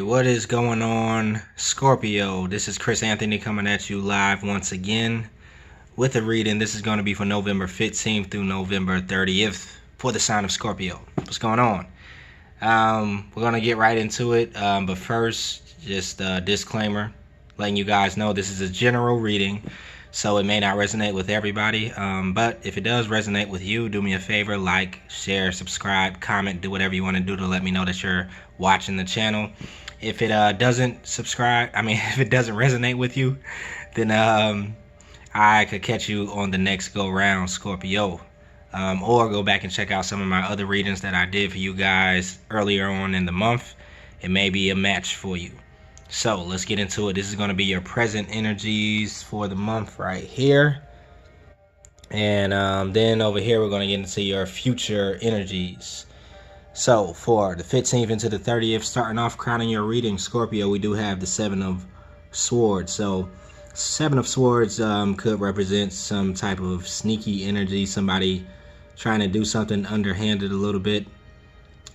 what is going on, Scorpio? This is Chris Anthony coming at you live once again with a reading. This is going to be for November 15th through November 30th for the sign of Scorpio. What's going on? We're going to get right into it, but first, just a disclaimer, letting you guys know this is a general reading, so it may not resonate with everybody, but if it does resonate with you, do me a favor, like, share, subscribe, comment, do whatever you want to do to let me know that you're watching the channel. If it doesn't if it doesn't resonate with you, then I could catch you on the next go round, Scorpio. Or go back and check out some of my other readings that I did for you guys earlier on in the month. It may be a match for you. So let's get into it. This is going to be your present energies for the month right here. And then over here, we're going to get into your future energies. So for the 15th into the 30th, starting off crowning your reading, Scorpio, we do have the 7 of Swords. So 7 of Swords could represent some type of sneaky energy, somebody trying to do something underhanded a little bit.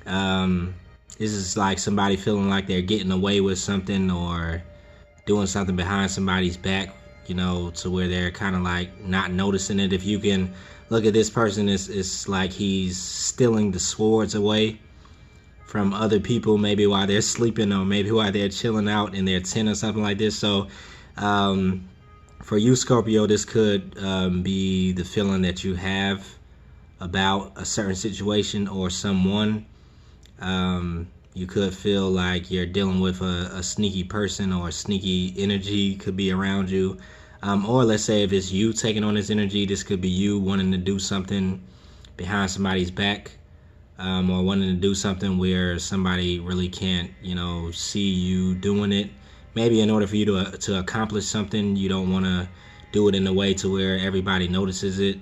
This is like somebody feeling like they're getting away with something or doing something behind somebody's back, you know, to where they're kind of like not noticing it. If you can look at this person, it's like he's stealing the swords away from other people, maybe while they're sleeping or maybe while they're chilling out in their tent or something like this. So for you, Scorpio, this could be the feeling that you have about a certain situation or someone. You could feel like you're dealing with a sneaky person, or a sneaky energy could be around you. Or let's say if it's you taking on this energy, this could be you wanting to do something behind somebody's back, or wanting to do something where somebody really can't, you know, see you doing it. Maybe in order for you to accomplish something, you don't want to do it in a way to where everybody notices it.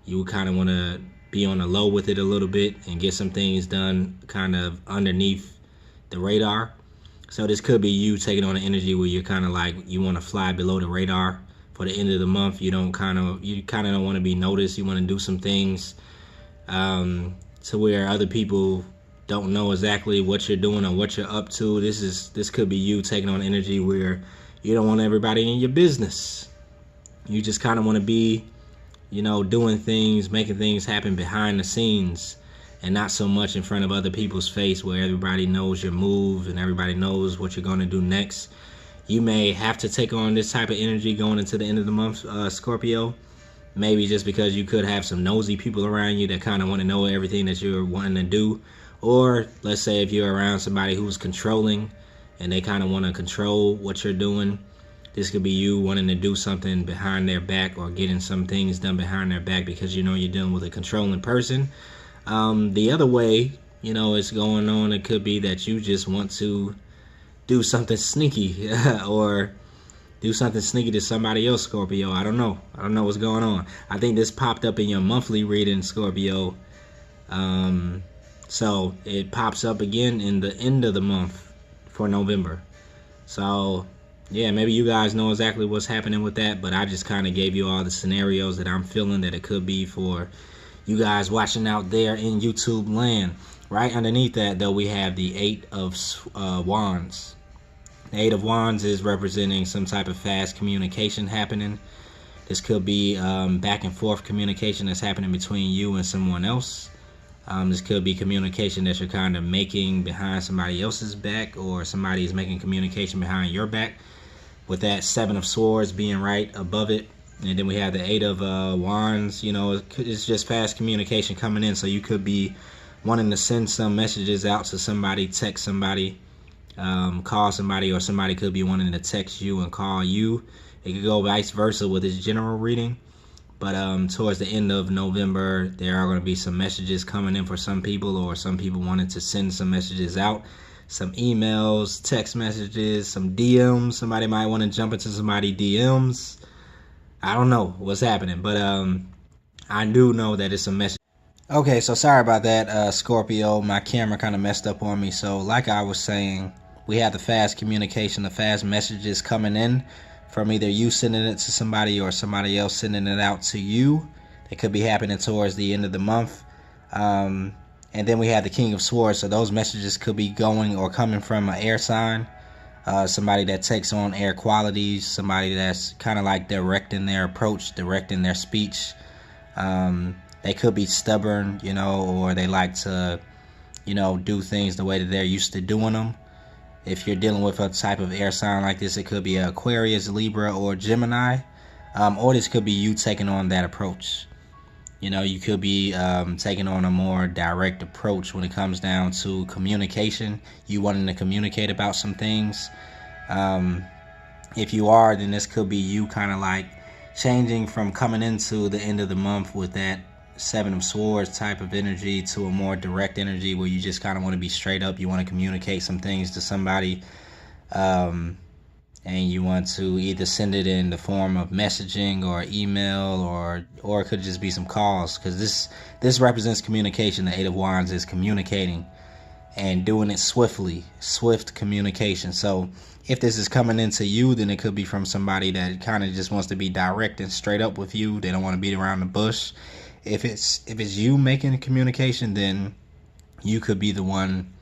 You kind of want to be on the low with it a little bit and get some things done kind of underneath the radar. So this could be you taking on an energy where you're kind of like you want to fly below the radar for the end of the month. You kind of don't want to be noticed. You want to do some things to where other people don't know exactly what you're doing or what you're up to. This could be you taking on energy where you don't want everybody in your business. You just kind of want to be, you know, doing things, making things happen behind the scenes, and not so much in front of other people's face where everybody knows your move and everybody knows what you're going to do next. You may have to take on this type of energy going into the end of the month, Scorpio. Maybe just because you could have some nosy people around you that kind of want to know everything that you're wanting to do. Or let's say if you're around somebody who's controlling and they kind of want to control what you're doing. This could be you wanting to do something behind their back or getting some things done behind their back because you know you're dealing with a controlling person. The other way, you know, it's going on, it could be that you just want to do something sneaky or do something sneaky to somebody else, Scorpio. I don't know what's going on. I think this popped up in your monthly reading, Scorpio. So it pops up again in the end of the month for November. So yeah, maybe you guys know exactly what's happening with that, but I just kind of gave you all the scenarios that I'm feeling that it could be for you guys watching out there in YouTube land. Right underneath that, though, we have the 8 of Wands. The 8 of Wands is representing some type of fast communication happening. This could be back and forth communication that's happening between you and someone else. This could be communication that you're kind of making behind somebody else's back, or somebody is making communication behind your back, with that 7 of Swords being right above it. And then we have the 8 of Wands. You know, it's just fast communication coming in. So you could be wanting to send some messages out to somebody, text somebody, call somebody, or somebody could be wanting to text you and call you. It could go vice versa with this general reading. But towards the end of November, there are going to be some messages coming in for some people, or some people wanting to send some messages out. Some emails, text messages, some DMs. Somebody might want to jump into somebody's DMs. I don't know what's happening, but I do know that it's a message. Okay, so sorry about that, Scorpio. My camera kind of messed up on me. So like I was saying, we have the fast communication, the fast messages coming in from either you sending it to somebody or somebody else sending it out to you. It could be happening towards the end of the month. And then we have the King of Swords. So those messages could be going or coming from an air sign. Somebody that takes on air qualities. Somebody that's kind of like directing their approach, directing their speech. They could be stubborn, or they like to, do things the way that they're used to doing them. If you're dealing with a type of air sign like this, it could be Aquarius, Libra, or Gemini. Or this could be you taking on that approach. You could be taking on a more direct approach when it comes down to communication. You wanting to communicate about some things. If you are, then this could be you kind of like changing from coming into the end of the month with that Seven of Swords type of energy to a more direct energy where you just kind of want to be straight up. You want to communicate some things to somebody. And you want to either send it in the form of messaging or email, or it could just be some calls, because this represents communication. The Eight of Wands is communicating and doing it swiftly, swift communication. So if this is coming into you, then it could be from somebody that kind of just wants to be direct and straight up with you. They don't want to beat around the bush. If it's you making the communication, then you could be the one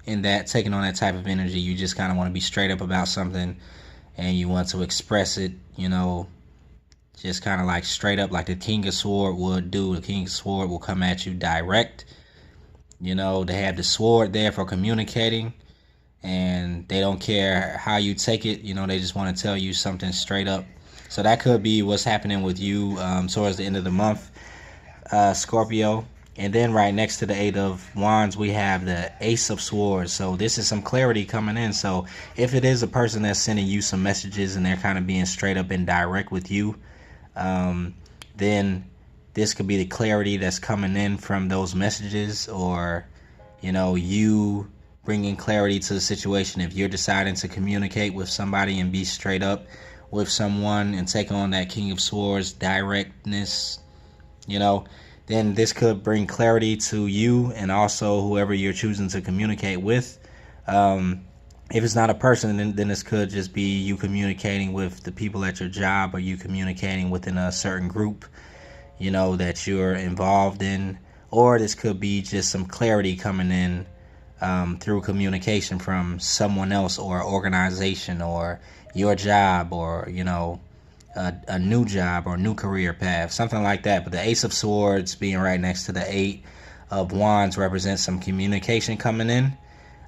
in that taking on that type of energy. You just kind of want to be straight up about something. And you want to express it, just kind of like straight up, like the King of Sword would do. The King of Sword will come at you direct. They have the sword there for communicating, and they don't care how you take it. They just want to tell you something straight up. So that could be what's happening with you towards the end of the month, Scorpio. And then right next to the Eight of Wands, we have the Ace of Swords. So this is some clarity coming in. So if it is a person that's sending you some messages and they're kind of being straight up and direct with you, then this could be the clarity that's coming in from those messages, or, you bringing clarity to the situation. If you're deciding to communicate with somebody and be straight up with someone and take on that King of Swords directness, then this could bring clarity to you and also whoever you're choosing to communicate with. If it's not a person, then this could just be you communicating with the people at your job, or you communicating within a certain group, that you're involved in. Or this could be just some clarity coming in through communication from someone else or organization or your job, or, a new job or new career path, something like that. But the Ace of Swords being right next to the Eight of Wands represents some communication coming in.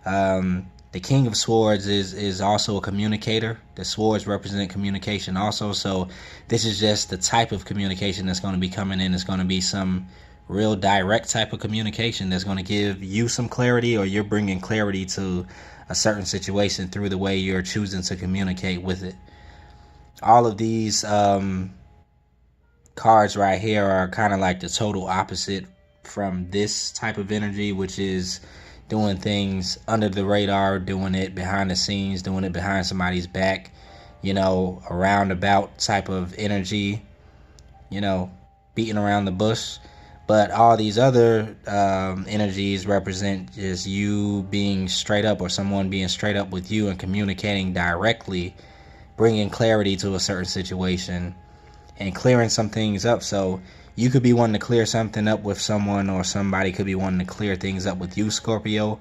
The King of Swords is also a communicator. The swords represent communication also. So this is just the type of communication that's going to be coming in. It's going to be some real direct type of communication that's going to give you some clarity, or you're bringing clarity to a certain situation through the way you're choosing to communicate with it. All of these cards right here are kind of like the total opposite from this type of energy, which is doing things under the radar, doing it behind the scenes, doing it behind somebody's back, a roundabout type of energy, beating around the bush. But all these other energies represent just you being straight up, or someone being straight up with you and communicating directly, bringing clarity to a certain situation and clearing some things up. So you could be wanting to clear something up with someone, or somebody could be wanting to clear things up with you, Scorpio.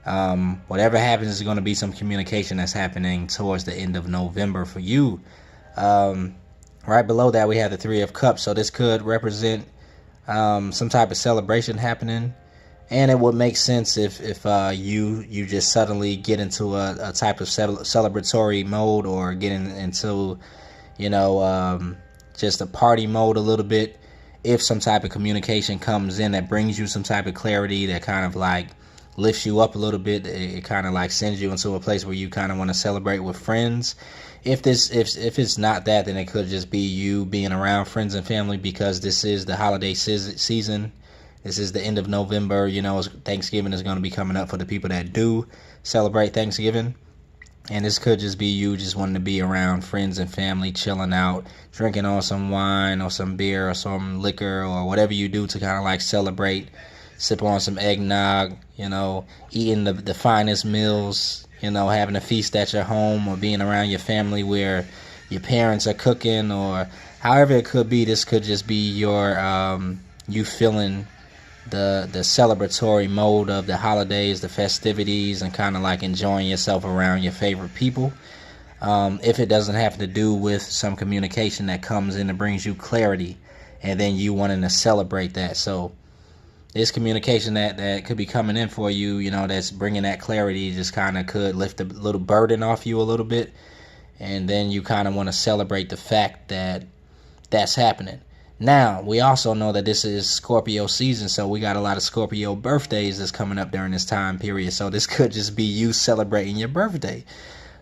Whatever happens is going to be some communication that's happening towards the end of November for you. Right below that, we have the Three of Cups. So this could represent some type of celebration happening. And it would make sense if you just suddenly get into a type of celebratory mode, or getting into, just a party mode a little bit. If some type of communication comes in that brings you some type of clarity, that kind of like lifts you up a little bit, it kind of like sends you into a place where you kind of want to celebrate with friends. If it's not that, then it could just be you being around friends and family, because this is the holiday season. This is the end of November. Thanksgiving is going to be coming up for the people that do celebrate Thanksgiving. And this could just be you just wanting to be around friends and family, chilling out, drinking on some wine or some beer or some liquor, or whatever you do to kind of like celebrate, sip on some eggnog, eating the finest meals, having a feast at your home, or being around your family where your parents are cooking, or however it could be. This could just be your you feeling the celebratory mode of the holidays, the festivities, and kind of like enjoying yourself around your favorite people. If it doesn't have to do with some communication that comes in and brings you clarity, and then you wanting to celebrate that. So this communication that could be coming in for you, that's bringing that clarity, just kind of could lift a little burden off you a little bit, and then you kind of want to celebrate the fact that that's happening. Now, we also know that this is Scorpio season, so we got a lot of Scorpio birthdays that's coming up during this time period. So this could just be you celebrating your birthday.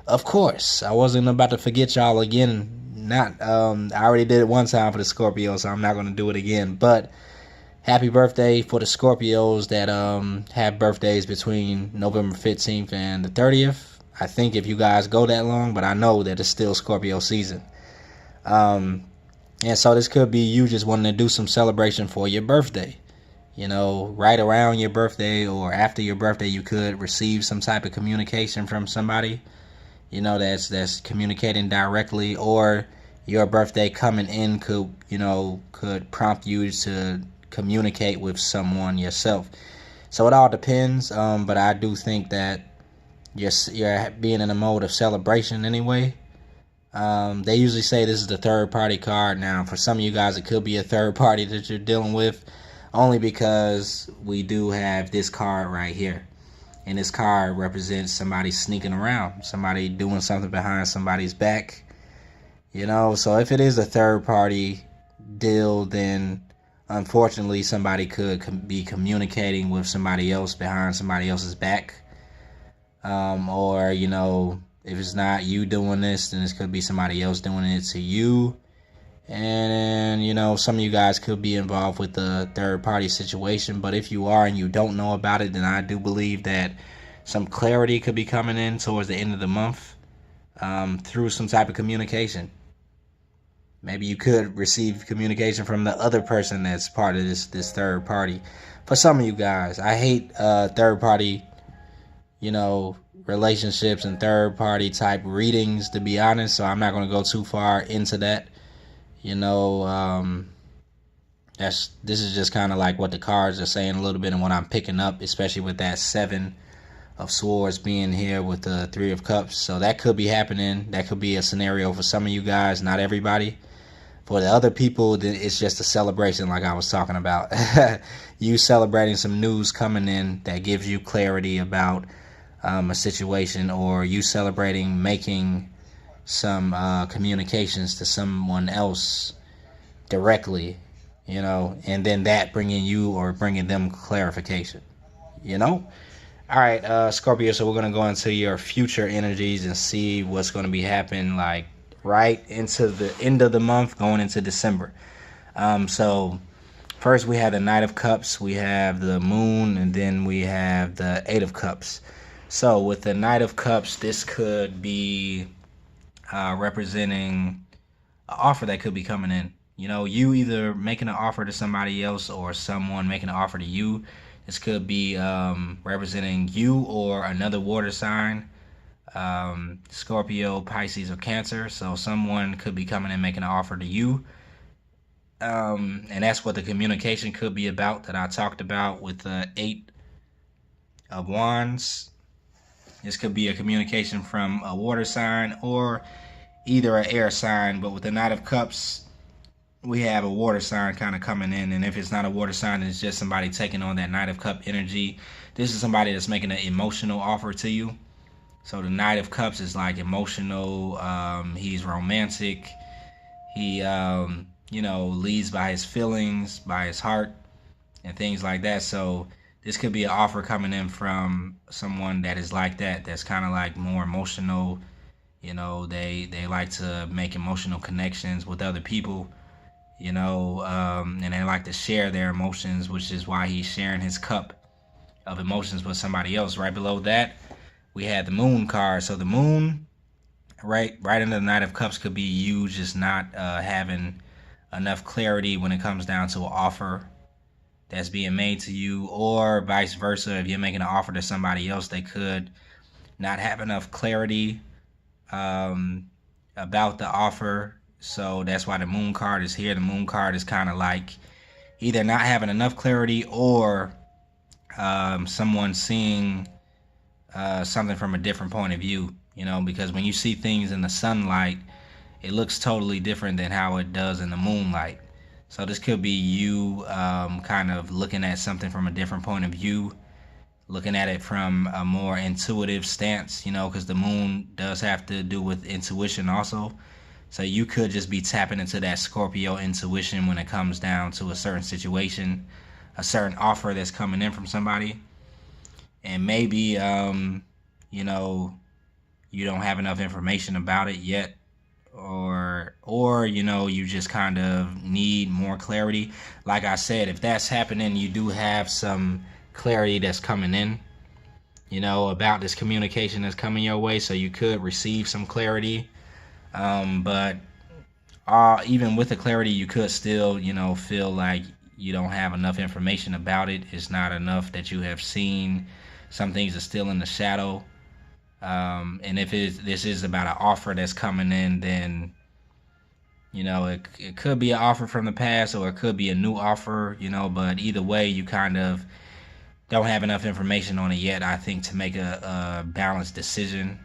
Of course, I wasn't about to forget y'all again. I already did it one time for the Scorpio, so I'm not going to do it again. But happy birthday for the Scorpios that have birthdays between November 15th and the 30th. I think if you guys go that long, but I know that it's still Scorpio season. And so this could be you just wanting to do some celebration for your birthday. Right around your birthday or after your birthday, you could receive some type of communication from somebody, that's communicating directly, or your birthday coming in could prompt you to communicate with someone yourself. So it all depends. But I do think that you're being in a mode of celebration anyway. They usually say this is the third party card. Now, for some of you guys, it could be a third party that you're dealing with, only because we do have this card right here. And this card represents somebody sneaking around, somebody doing something behind somebody's back. So if it is a third party deal, then unfortunately somebody could be communicating with somebody else behind somebody else's back. Or, if it's not you doing this, then this could be somebody else doing it to you. And, some of you guys could be involved with the third party situation. But if you are and you don't know about it, then I do believe that some clarity could be coming in towards the end of the month through some type of communication. Maybe you could receive communication from the other person that's part of this third party. For some of you guys, I hate third party, relationships and third party type readings, to be honest. So I'm not going to go too far into that. This is just kind of like what the cards are saying a little bit, and what I'm picking up, especially with that 7 of Swords being here with the 3 of Cups. So that could be happening. That could be a scenario for some of you guys, not everybody. For the other people, it's just a celebration, like I was talking about. You celebrating some news coming in that gives you clarity about a situation, or you celebrating making some communications to someone else directly, and then that bringing you or bringing them clarification, All right, Scorpio, so we're going to go into your future energies and see what's going to be happening, like, right into the end of the month, going into December. So first we have the Knight of Cups, we have the Moon, and then we have the 8 of Cups. So with the Knight of Cups, this could be representing an offer that could be coming in. You either making an offer to somebody else or someone making an offer to you. This could be representing you or another water sign, Scorpio, Pisces, or Cancer. So someone could be coming and making an offer to you. And that's what the communication could be about that I talked about with the 8 of Wands. This could be a communication from a water sign or either an air sign. But with the Knight of Cups, we have a water sign kind of coming in. And if it's not a water sign, it's just somebody taking on that Knight of Cup energy. This is somebody that's making an emotional offer to you. So the Knight of Cups is like emotional. He's romantic. He, leads by his feelings, by his heart, and things like that. So this could be an offer coming in from someone that is like that. That's kind of like more emotional. They like to make emotional connections with other people. And they like to share their emotions, which is why he's sharing his cup of emotions with somebody else. Right below that, we had the Moon card. So the Moon, right under the Knight of Cups, could be you just not having enough clarity when it comes down to an offer that's being made to you, or vice versa. If you're making an offer to somebody else, they could not have enough clarity about the offer. So that's why the Moon card is here. The Moon card is kind of like, either not having enough clarity or someone seeing something from a different point of view, because when you see things in the sunlight, it looks totally different than how it does in the moonlight. So this could be you kind of looking at something from a different point of view, looking at it from a more intuitive stance, because the moon does have to do with intuition also. So you could just be tapping into that Scorpio intuition when it comes down to a certain situation, a certain offer that's coming in from somebody. And maybe, you know, you don't have enough information about it yet, or you just kind of need more clarity. Like I said, if that's happening, you do have some clarity that's coming in, about this communication that's coming your way, so you could receive some clarity. But even with the clarity, you could still, feel like you don't have enough information about it. It's not enough that you have seen. Some things are still in the shadow. And if this is about an offer that's coming in, then it could be an offer from the past, or it could be a new offer. But either way, you kind of don't have enough information on it yet, I think, to make a balanced decision.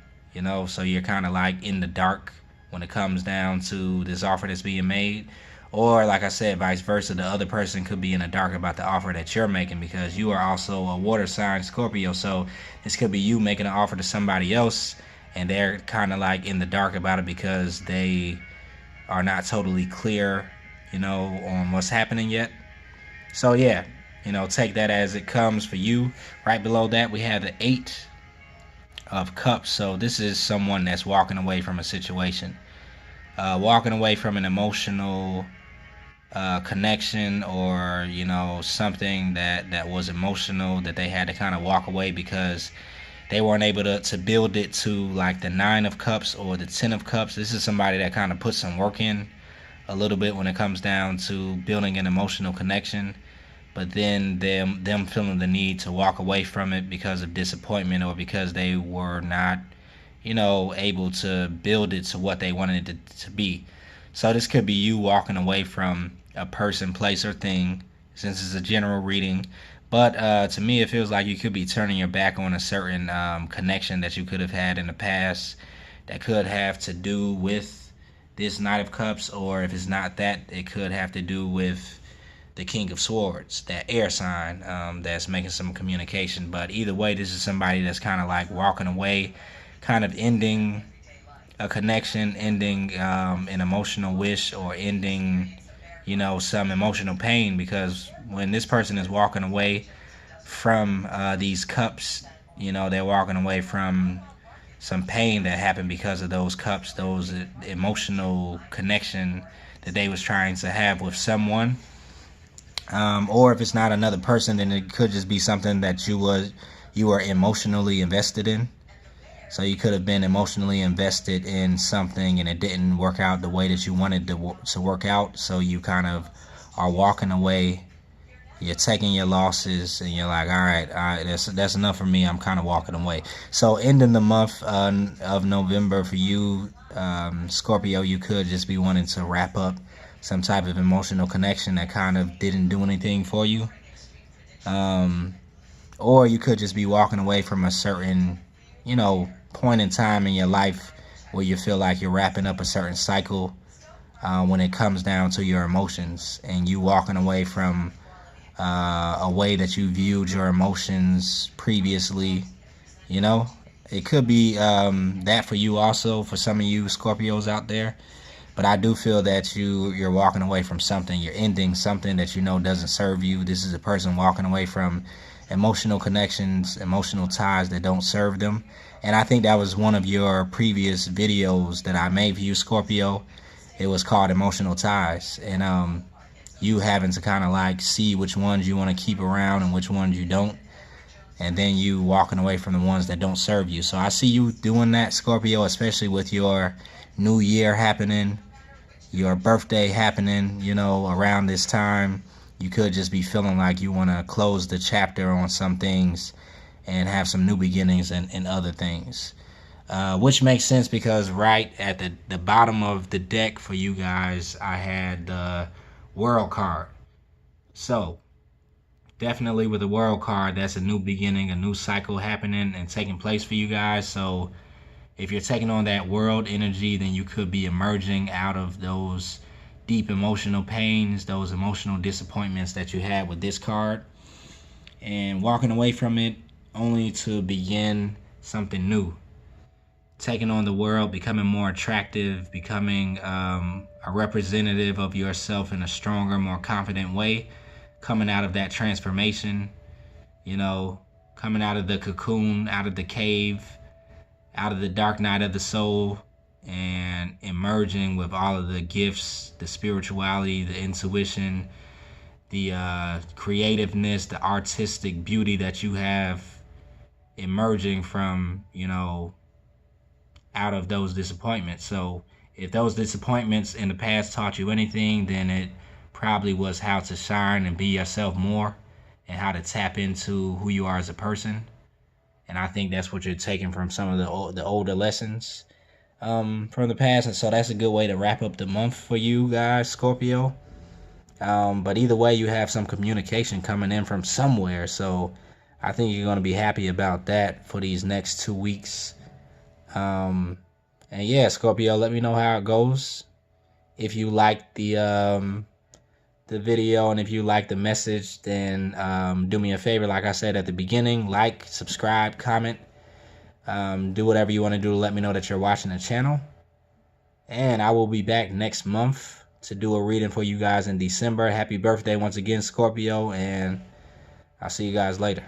So you're kind of like in the dark when it comes down to this offer that's being made. Or like I said, vice versa, the other person could be in the dark about the offer that you're making, because you are also a water sign, Scorpio. So this could be you making an offer to somebody else, and they're kind of like in the dark about it because they are not totally clear, on what's happening yet. So yeah, take that as it comes for you. Right below that, we have the 8 of Cups. So this is someone that's walking away from a situation, walking away from an emotional connection, or something that was emotional, that they had to kind of walk away because they weren't able to build it to like the 9 of Cups or the 10 of Cups. This is somebody that kind of put some work in a little bit when it comes down to building an emotional connection, but then them feeling the need to walk away from it because of disappointment, or because they were not able to build it to what they wanted it to be. So this could be you walking away from a person, place, or thing, since it's a general reading. But to me, it feels like you could be turning your back on a certain connection that you could have had in the past, that could have to do with this Knight of Cups, or if it's not that, it could have to do with the King of Swords, that air sign that's making some communication. But either way, this is somebody that's kind of like walking away, kind of ending a connection, ending an emotional wish, or ending some emotional pain. Because when this person is walking away from these cups, they're walking away from some pain that happened because of those cups, those emotional connection that they was trying to have with someone. Or if it's not another person, then it could just be something that you were emotionally invested in. So you could have been emotionally invested in something, and it didn't work out the way that you wanted to work out. So you kind of are walking away. You're taking your losses, and you're like, all right, that's enough for me. I'm kind of walking away. So ending the month of November for you, Scorpio, you could just be wanting to wrap up some type of emotional connection that kind of didn't do anything for you. Or you could just be walking away from a certain, point in time in your life where you feel like you're wrapping up a certain cycle when it comes down to your emotions, and you walking away from a way that you viewed your emotions previously. It could be that for you also, for some of you Scorpios out there. But I do feel that you're walking away from something. You're ending something that doesn't serve you. This is a person walking away from emotional connections, emotional ties that don't serve them. And I think that was one of your previous videos that I made for you, Scorpio. It was called Emotional Ties. And you having to kind of like see which ones you want to keep around and which ones you don't. And then you walking away from the ones that don't serve you. So I see you doing that, Scorpio, especially with your new year happening, your birthday happening, around this time. You could just be feeling like you want to close the chapter on some things and have some new beginnings and other things. Which makes sense, because right at the bottom of the deck for you guys, I had the World card. So definitely with the world card, that's a new beginning, a new cycle happening and taking place for you guys. So if you're taking on that world energy, then you could be emerging out of those deep emotional pains, those emotional disappointments that you had with this card, and walking away from it only to begin something new. Taking on the world, becoming more attractive, becoming a representative of yourself in a stronger, more confident way, coming out of that transformation, you know, coming out of the cocoon, out of the cave, out of the dark night of the soul, and emerging with all of the gifts, the spirituality, the intuition, the creativeness, the artistic beauty that you have emerging from, out of those disappointments. So if those disappointments in the past taught you anything, then it probably was how to shine and be yourself more, and how to tap into who you are as a person. And I think that's what you're taking from some of the older lessons from the past. And so that's a good way to wrap up the month for you guys, Scorpio. But either way, you have some communication coming in from somewhere. So I think you're going to be happy about that for these next 2 weeks. And yeah, Scorpio, let me know how it goes. If you like the video, and if you like the message, then do me a favor, like I said at the beginning, like, subscribe, comment, do whatever you want to do to let me know that you're watching the channel. And I will be back next month to do a reading for you guys in December. Happy birthday once again, Scorpio, and I'll see you guys later.